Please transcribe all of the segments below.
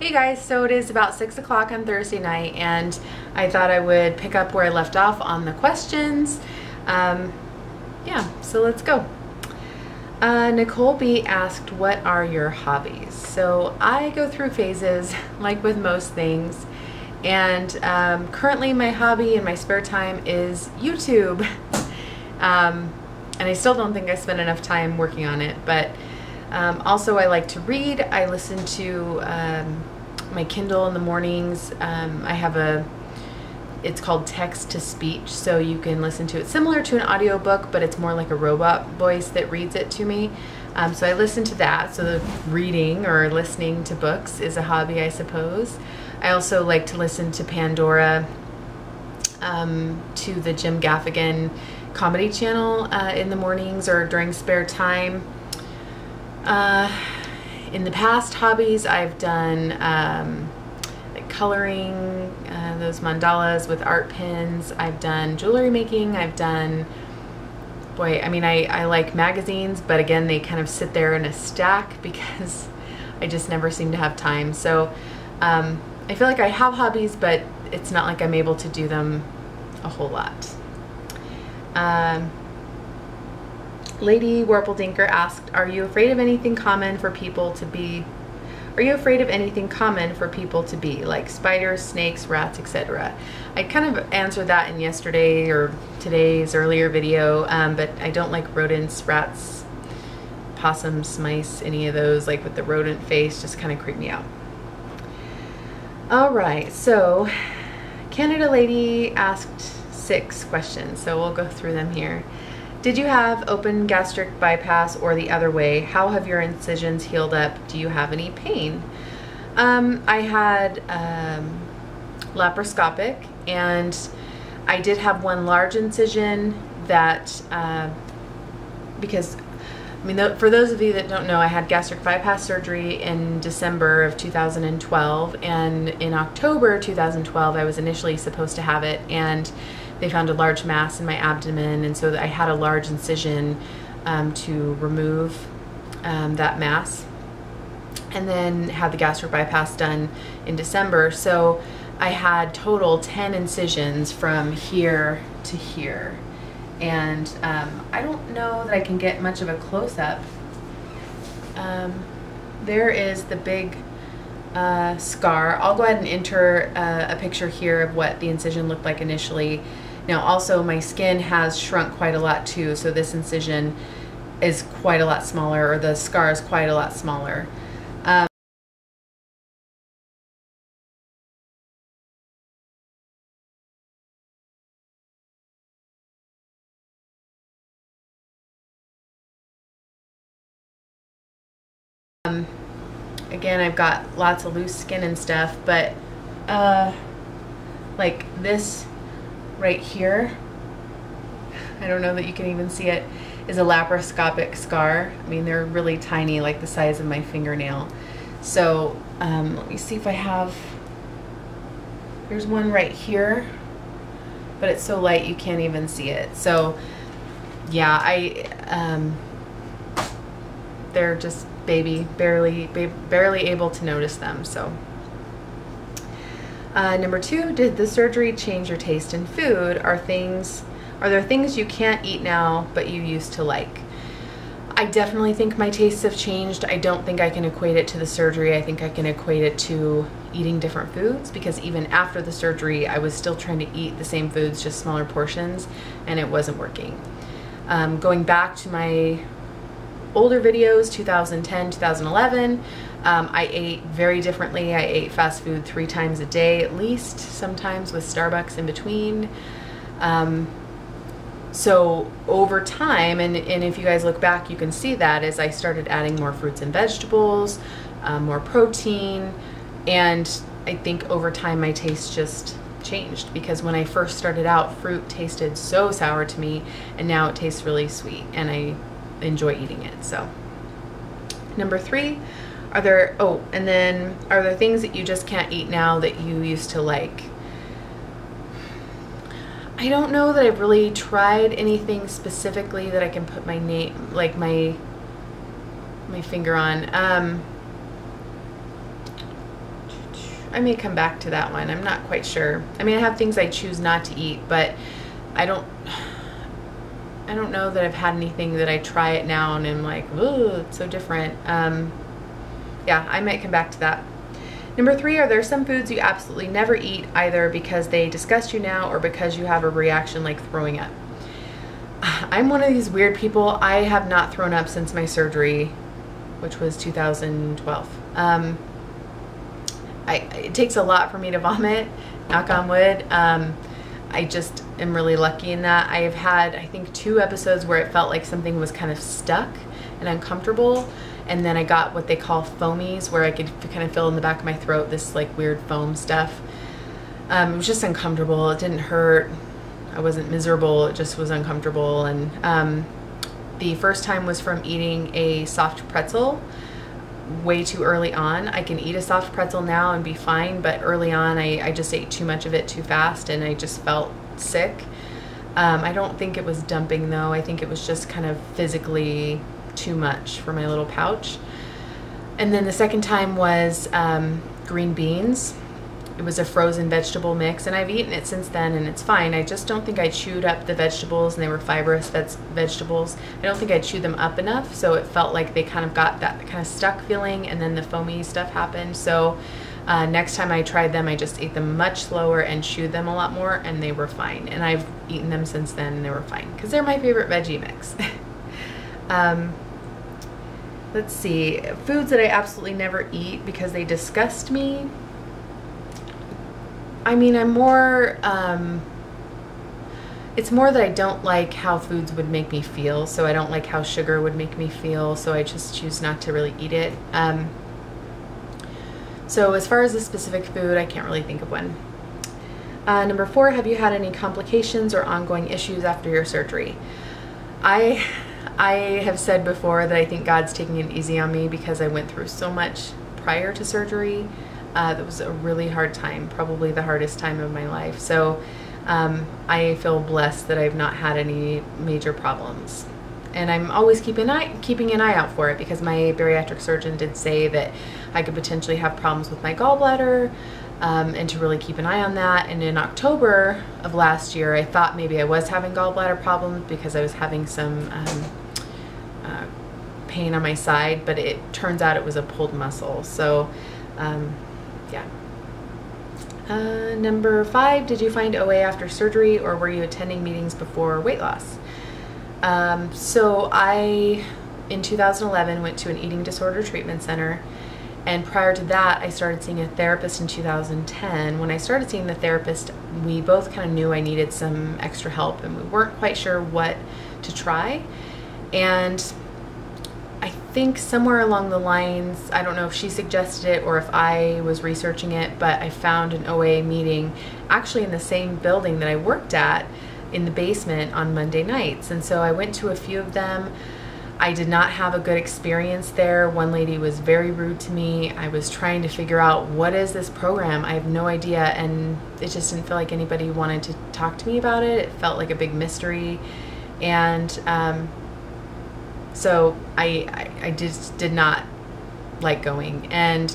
Hey guys, so it is about 6 o'clock on Thursday night and I thought I would pick up where I left off on the questions. Yeah, so let's go. Nicole B asked, what are your hobbies? So I go through phases like with most things, and currently my hobby in my spare time is YouTube. And I still don't think I spend enough time working on it, but also I like to read. I listen to my Kindle in the mornings. I have it's called text to speech, so you can listen to it similar to an audiobook, but it's more like a robot voice that reads it to me. So I listen to that. So the reading or listening to books is a hobby, I suppose. I also like to listen to Pandora, to the Jim Gaffigan comedy channel in the mornings or during spare time. In the past hobbies, I've done like coloring, those mandalas with art pins. I've done jewelry making. I've done, boy, I mean, I like magazines, but again, they kind of sit there in a stack because I just never seem to have time. So I feel like I have hobbies, but it's not like I'm able to do them a whole lot. Lady Warpledinker asked, are you afraid of anything common for people to be? Are you afraid of anything common for people to be, like spiders, snakes, rats, etc.? I kind of answered that in yesterday or today's earlier video, but I don't like rodents, rats, possums, mice, any of those, like with the rodent face, just kind of creep me out. All right, so Canada Lady asked 6 questions, so we'll go through them here. Did you have open gastric bypass or the other way? How have your incisions healed up? Do you have any pain? I had laparoscopic, and I did have one large incision that, because, I mean, for those of you that don't know, I had gastric bypass surgery in December of 2012, and in October 2012, I was initially supposed to have it, and they found a large mass in my abdomen, and so I had a large incision to remove that mass, and then had the gastric bypass done in December. So I had total 10 incisions from here to here, and I don't know that I can get much of a close-up. There is the big scar. I'll go ahead and enter a picture here of what the incision looked like initially. Now also my skin has shrunk quite a lot too, so this incision is quite a lot smaller, or the scar is quite a lot smaller. Again, I've got lots of loose skin and stuff, but like this right here, I don't know that you can even see it, is a laparoscopic scar. I mean, they're really tiny, like the size of my fingernail. So let me see if I have, there's one right here, but it's so light you can't even see it. So yeah, they're just barely able to notice them. So number 2, did the surgery change your taste in food? Are there things you can't eat now but you used to like? I definitely think my tastes have changed. I don't think I can equate it to the surgery. I think I can equate it to eating different foods, because even after the surgery I was still trying to eat the same foods, just smaller portions, and it wasn't working. Going back to my older videos, 2010, 2011, I ate very differently. I ate fast food 3 times a day at least, sometimes with Starbucks in between. So over time, and if you guys look back, you can see that as I started adding more fruits and vegetables, more protein, and I think over time my taste just changed, because when I first started out, fruit tasted so sour to me, and now it tastes really sweet, and I enjoy eating it. So number 3, are there things that you just can't eat now that you used to like? I don't know that I've really tried anything specifically that I can put my name, like my finger on. I may come back to that one. I'm not quite sure. I mean, I have things I choose not to eat, but I don't know that I've had anything that I try it now and I'm like, ooh, it's so different. Yeah, I might come back to that. Number 3, are there some foods you absolutely never eat, either because they disgust you now or because you have a reaction like throwing up? I'm one of these weird people. I have not thrown up since my surgery, which was 2012. It takes a lot for me to vomit, knock on wood. I just am really lucky in that. I have had, I think, 2 episodes where it felt like something was kind of stuck and uncomfortable. And then I got what they call foamies, where I could kind of feel in the back of my throat this like weird foam stuff. It was just uncomfortable. It didn't hurt. I wasn't miserable. It just was uncomfortable. And the first time was from eating a soft pretzel way too early on. I can eat a soft pretzel now and be fine, but early on I just ate too much of it too fast and I just felt sick. I don't think it was dumping though. I think it was just kind of physically too much for my little pouch. And then the second time was green beans. It was a frozen vegetable mix, and I've eaten it since then and it's fine. I just don't think I chewed up the vegetables, and they were fibrous vegetables. I don't think I chewed them up enough, so it felt like they kind of got that kind of stuck feeling, and then the foamy stuff happened. So next time I tried them, I just ate them much slower and chewed them a lot more, and they were fine. And I've eaten them since then and they were fine because they're my favorite veggie mix. Let's see, foods that I absolutely never eat because they disgust me. I mean, I'm more, it's more that I don't like how foods would make me feel. So I don't like how sugar would make me feel. So I just choose not to really eat it. So as far as a specific food, I can't really think of one. Number 4, have you had any complications or ongoing issues after your surgery? I have said before that I think God's taking it easy on me because I went through so much prior to surgery. That was a really hard time, probably the hardest time of my life. So I feel blessed that I've not had any major problems. And I'm always keeping an eye out for it because my bariatric surgeon did say that I could potentially have problems with my gallbladder, and to really keep an eye on that. And in October of last year, I thought maybe I was having gallbladder problems because I was having some pain on my side, but it turns out it was a pulled muscle. So yeah. Number 5, did you find OA after surgery, or were you attending meetings before weight loss? So I, in 2011, went to an eating disorder treatment center, and prior to that, I started seeing a therapist in 2010. When I started seeing the therapist, we both kind of knew I needed some extra help, and we weren't quite sure what to try. And I think somewhere along the lines, I don't know if she suggested it or if I was researching it, but I found an OA meeting actually in the same building that I worked at in the basement on Monday nights. And so I went to a few of them. I did not have a good experience there. One lady was very rude to me. I was trying to figure out, what is this program? I have no idea, and it just didn't feel like anybody wanted to talk to me about it. It felt like a big mystery. And so I just did not like going. And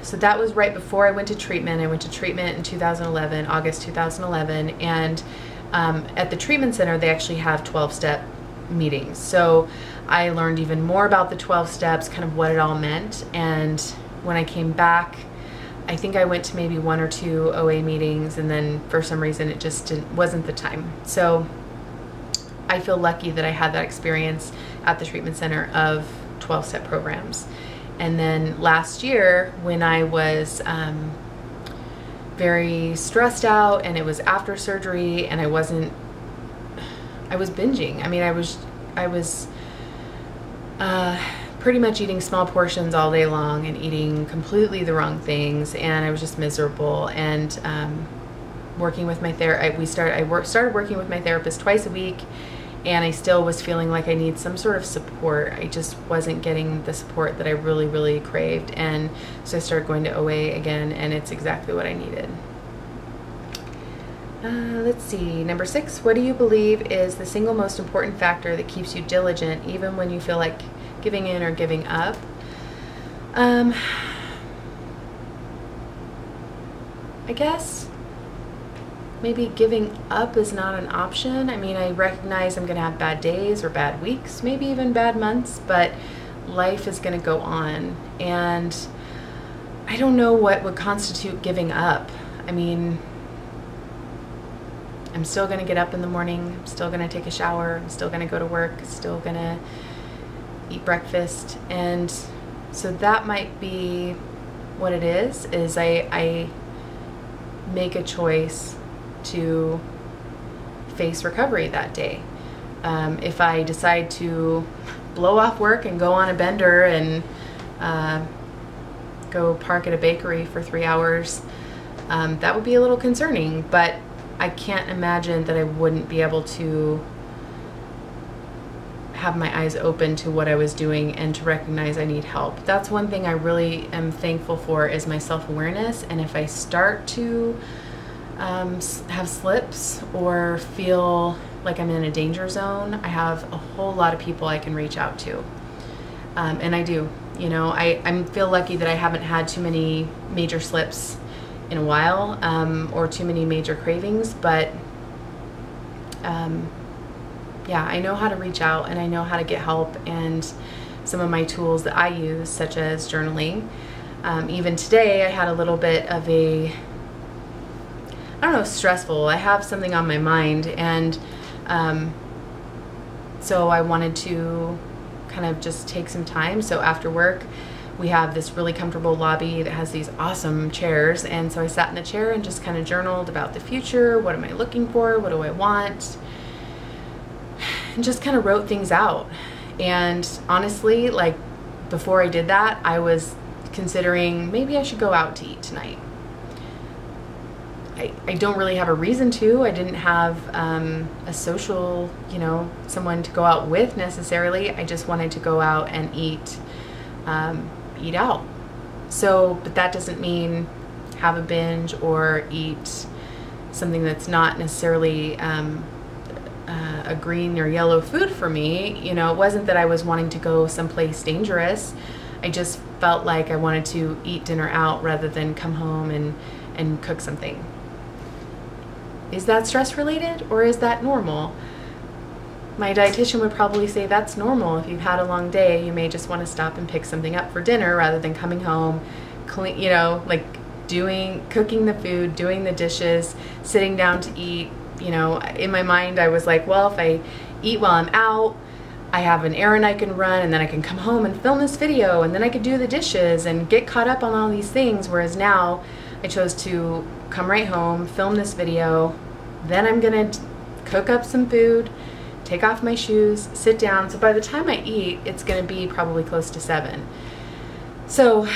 so that was right before I went to treatment. I went to treatment in 2011, August 2011. And at the treatment center, they actually have 12-step meetings. So I learned even more about the 12 steps, kind of what it all meant. And when I came back, I think I went to maybe 1 or 2 OA meetings, and then for some reason it just wasn't the time. So I feel lucky that I had that experience at the treatment center of 12-step programs. And then last year, when I was very stressed out, and it was after surgery, and I was binging. I mean, I was pretty much eating small portions all day long and eating completely the wrong things, and I was just miserable. And working with my I started working with my therapist twice a week, and I still was feeling like I need some sort of support. I just wasn't getting the support that I really, really craved. And so I started going to OA again, and it's exactly what I needed. Let's see, number 6, what do you believe is the single most important factor that keeps you diligent even when you feel like giving in or giving up? I guess maybe giving up is not an option. I mean, I recognize I'm gonna have bad days or bad weeks, maybe even bad months, but life is gonna go on. And I don't know what would constitute giving up. I mean, I'm still gonna get up in the morning, I'm still gonna take a shower, I'm still gonna go to work, still gonna eat breakfast. And so that might be what it is I make a choice to face recovery that day. If I decide to blow off work and go on a bender and go park at a bakery for 3 hours, that would be a little concerning, but I can't imagine that I wouldn't be able to have my eyes open to what I was doing and to recognize I need help. That's one thing I really am thankful for, is my self-awareness. And if I start to have slips or feel like I'm in a danger zone, I have a whole lot of people I can reach out to. And I do. You know, I feel lucky that I haven't had too many major slips in a while, or too many major cravings, but yeah, I know how to reach out and I know how to get help, and some of my tools that I use, such as journaling. Even today I had a little bit of a, I don't know, stressful. I have something on my mind, and so I wanted to kind of just take some time. So after work, we have this really comfortable lobby that has these awesome chairs, and so I sat in the chair and just kind of journaled about the future. What am I looking for? What do I want? And just kind of wrote things out. And honestly, like, before I did that, I was considering maybe I should go out to eat tonight. I don't really have a reason to. I didn't have a social, you know, someone to go out with necessarily. I just wanted to go out and eat out. So, but that doesn't mean have a binge or eat something that's not necessarily a green or yellow food for me. You know, it wasn't that I was wanting to go someplace dangerous. I just felt like I wanted to eat dinner out rather than come home and cook something. Is that stress related, or is that normal? My dietitian would probably say that's normal. If you've had a long day, you may just want to stop and pick something up for dinner rather than coming home, clean, you know, like cooking the food, doing the dishes, sitting down to eat. You know, in my mind, I was like, well, if I eat while I'm out, I have an errand I can run, and then I can come home and film this video, and then I could do the dishes and get caught up on all these things. Whereas now I chose to come right home, film this video, then I'm gonna cook up some food, take off my shoes, sit down. So by the time I eat, it's gonna be probably close to 7. So,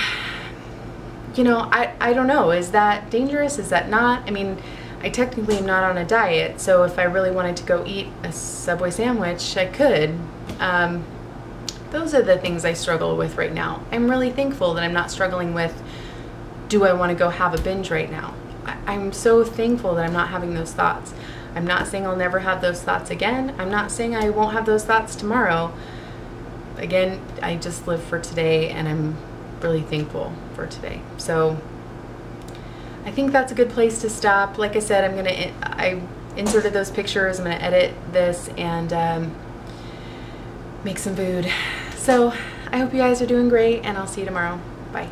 you know, I don't know, is that dangerous? Is that not? I mean, I technically am not on a diet, so if I really wanted to go eat a Subway sandwich, I could. Those are the things I struggle with right now. I'm really thankful that I'm not struggling with, do I want to go have a binge right now? I'm so thankful that I'm not having those thoughts. I'm not saying I'll never have those thoughts again. I'm not saying I won't have those thoughts tomorrow. Again, I just live for today, and I'm really thankful for today. So I think that's a good place to stop. Like I said, I inserted those pictures. I'm gonna edit this and make some food. So I hope you guys are doing great, and I'll see you tomorrow. Bye.